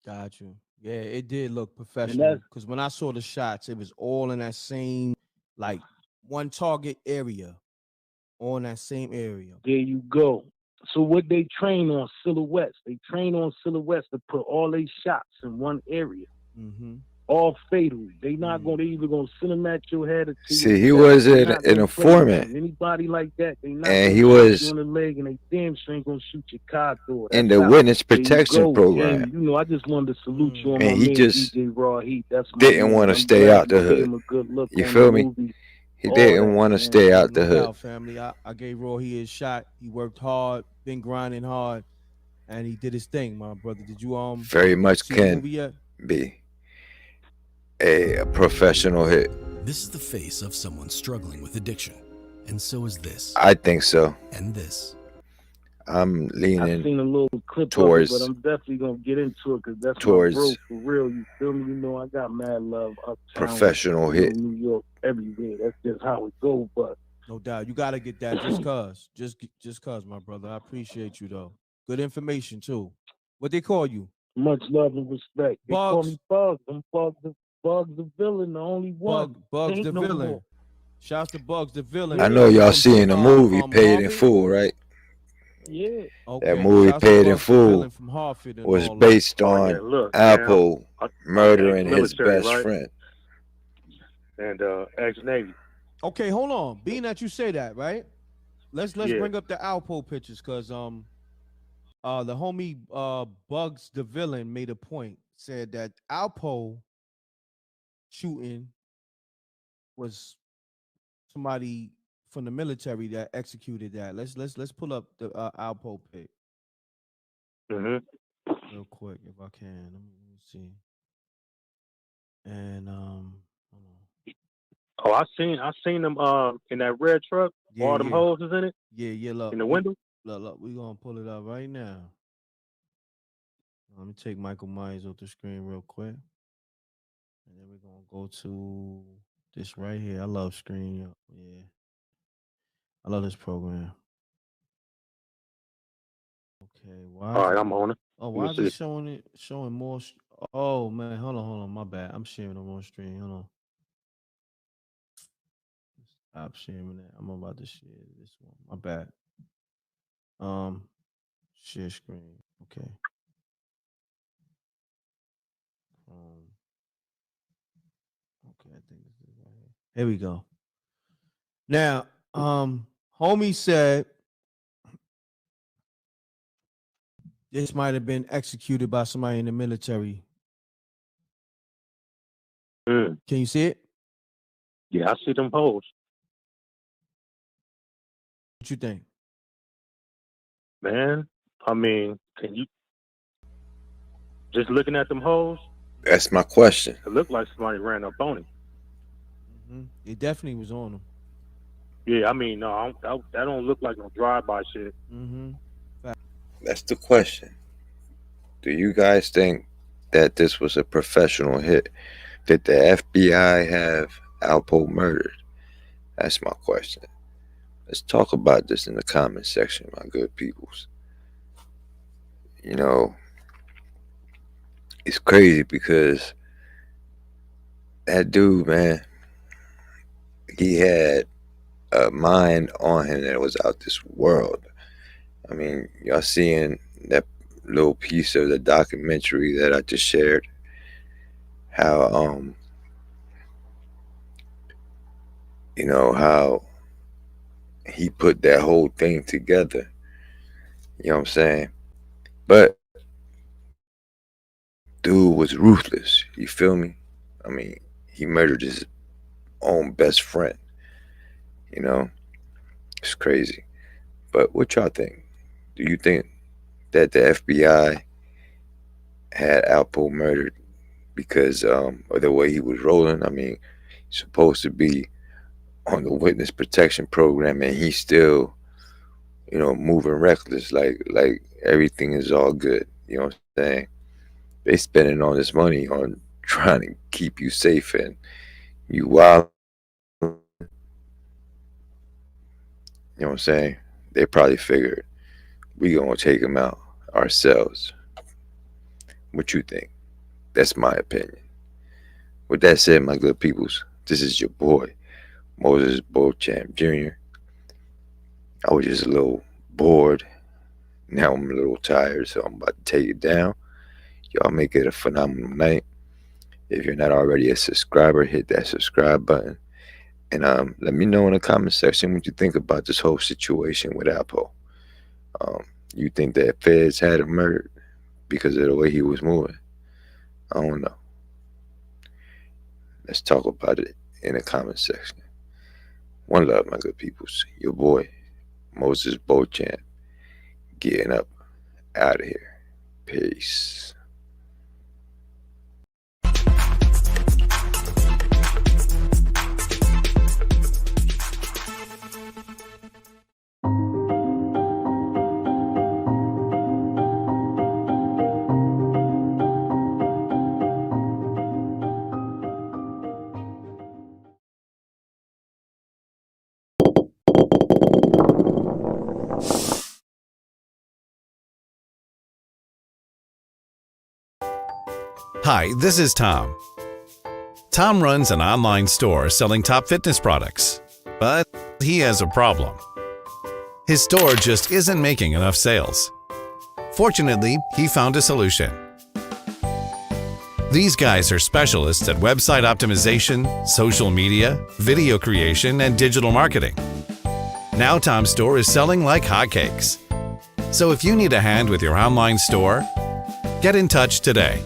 [SPEAKER 24] Got you. Yeah, it did look professional. Because when I saw the shots, it was all in that same, like, one target area. All in that same area.
[SPEAKER 16] There you go. So what they train on silhouettes. They train on silhouettes to put all their shots in one area. All fatal. They not going. They either gonna send them at your head or to
[SPEAKER 1] See,
[SPEAKER 16] your
[SPEAKER 1] he
[SPEAKER 16] chest.
[SPEAKER 1] was
[SPEAKER 16] They
[SPEAKER 1] an
[SPEAKER 16] not gonna play
[SPEAKER 1] informant.
[SPEAKER 16] with you. Anybody like that, they not
[SPEAKER 1] And
[SPEAKER 16] gonna
[SPEAKER 1] he
[SPEAKER 16] shoot
[SPEAKER 1] was
[SPEAKER 16] you in the leg, and they damn sure ain't gonna shoot your car door.
[SPEAKER 1] in
[SPEAKER 16] That's
[SPEAKER 1] the
[SPEAKER 16] how.
[SPEAKER 1] witness
[SPEAKER 16] There you
[SPEAKER 1] protection
[SPEAKER 16] go.
[SPEAKER 1] program.
[SPEAKER 16] And, you know, I just wanted to salute you on
[SPEAKER 1] And
[SPEAKER 16] my
[SPEAKER 1] he
[SPEAKER 16] man
[SPEAKER 1] just
[SPEAKER 16] DJ Raw Heat. That's my
[SPEAKER 1] didn't
[SPEAKER 16] man.
[SPEAKER 1] want to
[SPEAKER 16] I'm
[SPEAKER 1] stay
[SPEAKER 16] glad
[SPEAKER 1] out the
[SPEAKER 16] you gave him
[SPEAKER 1] hood.
[SPEAKER 16] a good look
[SPEAKER 1] You
[SPEAKER 16] on
[SPEAKER 1] feel
[SPEAKER 16] the
[SPEAKER 1] me?
[SPEAKER 16] movie.
[SPEAKER 1] He
[SPEAKER 16] All
[SPEAKER 1] didn't
[SPEAKER 16] that,
[SPEAKER 1] want to
[SPEAKER 16] man.
[SPEAKER 1] stay out
[SPEAKER 24] No
[SPEAKER 1] the hood.
[SPEAKER 24] doubt, family. I gave Roy his shot. He worked hard, been grinding hard, and he did his thing, my brother. Did you
[SPEAKER 1] Very much
[SPEAKER 24] see the
[SPEAKER 1] can
[SPEAKER 24] movie yet?
[SPEAKER 1] be a professional hit.
[SPEAKER 6] This is the face of someone struggling with addiction. And so is this.
[SPEAKER 1] I think so.
[SPEAKER 6] And this.
[SPEAKER 1] I'm
[SPEAKER 16] I've
[SPEAKER 1] leaning
[SPEAKER 16] seen a little clip
[SPEAKER 1] towards
[SPEAKER 16] of it, but I'm definitely gonna get into it because that's
[SPEAKER 1] towards
[SPEAKER 16] my bro for real. You feel me? You know, I got mad love uptown,
[SPEAKER 1] professional
[SPEAKER 16] you know,
[SPEAKER 1] hit.
[SPEAKER 16] New York, everywhere. That's just how it goes. But
[SPEAKER 24] No doubt. You gotta get that just cause. Just cause, my brother. I appreciate you though. Good information too. What they call you?
[SPEAKER 16] much love and respect. They call
[SPEAKER 24] Bugs.
[SPEAKER 16] me Bugs. I'm Bugs the villain, the only one.
[SPEAKER 24] Bugs
[SPEAKER 16] Ain't
[SPEAKER 24] the
[SPEAKER 16] no
[SPEAKER 24] villain.
[SPEAKER 16] more.
[SPEAKER 24] Shouts to Bugs the villain.
[SPEAKER 1] I know y'all
[SPEAKER 24] From
[SPEAKER 1] seen the movie Paid in
[SPEAKER 24] Harvard?
[SPEAKER 1] Full, right?
[SPEAKER 16] Yeah.
[SPEAKER 1] That movie
[SPEAKER 24] shouts to
[SPEAKER 1] Paid in
[SPEAKER 24] Bugs the
[SPEAKER 1] Full
[SPEAKER 24] villain from Harvard and
[SPEAKER 1] was
[SPEAKER 24] all that.
[SPEAKER 1] based
[SPEAKER 21] Oh,
[SPEAKER 1] on
[SPEAKER 21] yeah, look, man,
[SPEAKER 1] Alpo
[SPEAKER 21] I'm
[SPEAKER 1] murdering his
[SPEAKER 21] ex-military,
[SPEAKER 1] best
[SPEAKER 21] right?
[SPEAKER 1] friend.
[SPEAKER 21] And ex-Navy.
[SPEAKER 24] Okay, hold on. Being that you say that, right? Let's
[SPEAKER 21] Yeah.
[SPEAKER 24] bring up the Alpo pictures, cause the homie Bugs the villain made a point, said that Alpo shooting was somebody from the military that executed that. Let's pull up the Alpo pic real quick if I can. Let me see. And hold on.
[SPEAKER 21] Oh, I seen them in that red truck.
[SPEAKER 24] Yeah,
[SPEAKER 21] all them
[SPEAKER 24] yeah.
[SPEAKER 21] hoes is in it.
[SPEAKER 24] Yeah, look.
[SPEAKER 21] In the window.
[SPEAKER 24] Look, we're gonna pull it up right now. Let me take Michael Myers off the screen real quick. And then we're gonna go to this right here. I love Screen. Yeah, I love this program. Okay, why?
[SPEAKER 21] All right, I'm on it.
[SPEAKER 24] Oh,
[SPEAKER 21] Let me
[SPEAKER 24] why is it
[SPEAKER 21] see.
[SPEAKER 24] showing more? Oh man, hold on, my bad. I'm sharing on one stream. Hold on, stop sharing that. I'm about to share this one. My bad. Um, share screen. Okay. Okay, I think this is right here. Here we go. Now, homie said this might have been executed by somebody in the military.
[SPEAKER 21] Mm.
[SPEAKER 24] Can you see it?
[SPEAKER 21] Yeah, I see them hoes.
[SPEAKER 24] What you think?
[SPEAKER 21] Man, I mean, can you just looking at them hoes?
[SPEAKER 1] That's my question.
[SPEAKER 21] It looked like somebody ran up on him.
[SPEAKER 24] It definitely was on him.
[SPEAKER 21] Yeah, I mean, no, that don't look like no drive-by shit.
[SPEAKER 1] That's the question. Do you guys think that this was a professional hit? Did the FBI have Alpo murdered? That's my question. Let's talk about this in the comment section, my good peoples. You know, it's crazy because that dude, man, he had a mind on him that was out this world. I mean, y'all seeing that little piece of the documentary that I just shared? How you know, how he put that whole thing together. You know what I'm saying? But dude was ruthless. You feel me? I mean, he murdered his own best friend. You know, it's crazy. But what y'all think? Do you think that the FBI had Alpo murdered because of the way he was rolling? I mean, he's supposed to be on the witness protection program, and he's still, you know, moving reckless, like everything is all good. You know what I'm saying? They spending all this money on trying to keep you safe, and you wild. You know what I'm saying? They probably figured we gonna take him out ourselves. What you think? That's my opinion. With that said, my good peoples, this is your boy, Moises Beauchamp Jr. I was just a little bored. Now I'm a little tired, so I'm about to take it down. Y'all make it a phenomenal night. If you're not already a subscriber, hit that subscribe button. And let me know in the comment section what you think about this whole situation with Alpo. You think that feds had him murdered because of the way he was moving? I don't know. Let's talk about it in the comment section. One love, my good peoples. Your boy, Moises Beauchamp, getting up out of here. Peace.
[SPEAKER 8] Hi, this is Tom. Tom runs an online store selling top fitness products, but he has a problem. His store just isn't making enough sales. Fortunately, he found a solution. These guys are specialists at website optimization, social media, video creation, and digital marketing. Now Tom's store is selling like hotcakes. So if you need a hand with your online store, get in touch today.